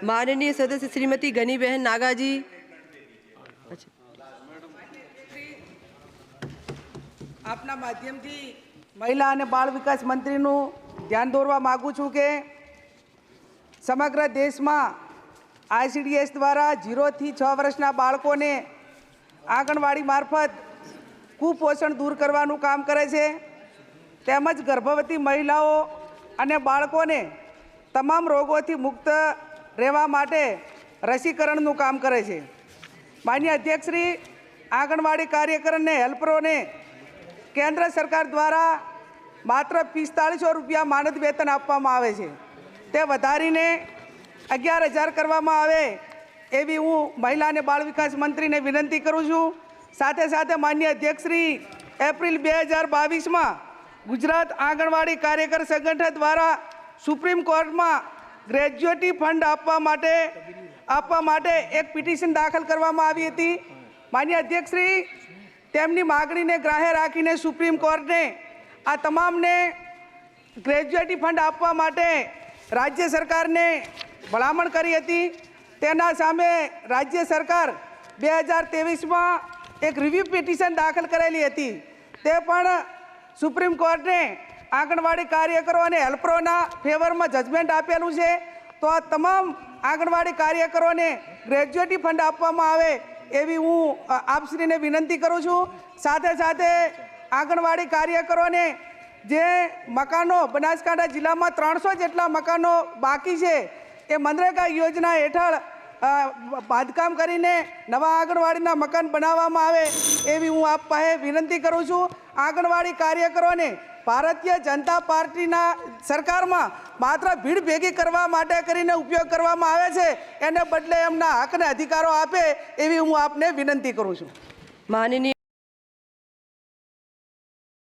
माननीय सदस्य श्रीमती गनीबेन नागाजी। આપના માધ્યમથી મહિલા અને બાળ વિકાસ મંત્રીનું ધ્યાન દોરવા માગું છું કે સમગ્ર દેશમાં ICDS દ્વારા 0 થી 6 વર્ષના બાળકોને આંગણવાડી મારફત કુપોષણ દૂર કરવાનું કામ કરે છે, તેમજ ગર્ભવતી મહિલાઓ અને બાળકોને તમામ રોગોથી મુક્ત રહેવા માટે રસીકરણનું કામ કરે છે। માનનીય અધ્યક્ષશ્રી, આંગણવાડી કાર્યકરને હેલ્પરોને કેન્દ્ર સરકાર દ્વારા માત્ર 4500 રૂપિયા માનદ વેતન આપવામાં આવે છે, તે વધારીને 11,000 કરવામાં આવે એવી હું મહિલા અને બાળ વિકાસ મંત્રીને વિનંતી કરું છું। સાથે સાથે માનનીય અધ્યક્ષશ્રી, એપ્રિલ 2022માં ગુજરાત આંગણવાડી કાર્યકર સંગઠન દ્વારા સુપ્રીમ કોર્ટમાં ગ્રેજ્યુએટી ફંડ આપવા માટે એક પિટિશન દાખલ કરવામાં આવી હતી। માનનીય અધ્યક્ષશ્રી, તેમની માગણીને ગ્રાહ્ય રાખીને સુપ્રીમ કોર્ટે આ તમામને ગ્રેજ્યુએટી ફંડ આપવા માટે રાજ્ય સરકારને ભલામણ કરી હતી। તેના સામે રાજ્ય સરકાર 2023માં એક રિવ્યુ પિટિશન દાખલ કરેલી હતી, તે પણ સુપ્રીમ કોર્ટે આંગણવાડી કાર્યકરો અને હેલ્પરોના ફેવરમાં જજમેન્ટ આપેલું છે। તો આ તમામ આંગણવાડી કાર્યકરોને ગ્રેજ્યુએટી ફંડ આપવામાં આવે એવી હું આપશ્રીને વિનંતી કરું છું। સાથે સાથે આંગણવાડી કાર્યકરોને જે મકાનો બનાસકાંઠા જિલ્લામાં 300 જેટલા મકાનો બાકી છે, એ મનરેગા યોજના હેઠળ બાંધકામ કરીને નવા આંગણવાડીના મકાન બનાવવામાં આવે એવી હું આપ પાસે વિનંતી કરું છું। આંગણવાડી કાર્યકરોને ભારતીય જનતા પાર્ટીના સરકારમાં માત્ર ભીડ ભેગી કરવા માટે કરીને ઉપયોગ કરવામાં આવે છે, એને બદલે એમના હક અને અધિકારો આપે એવી હું આપને વિનંતી કરું છું। માનનીય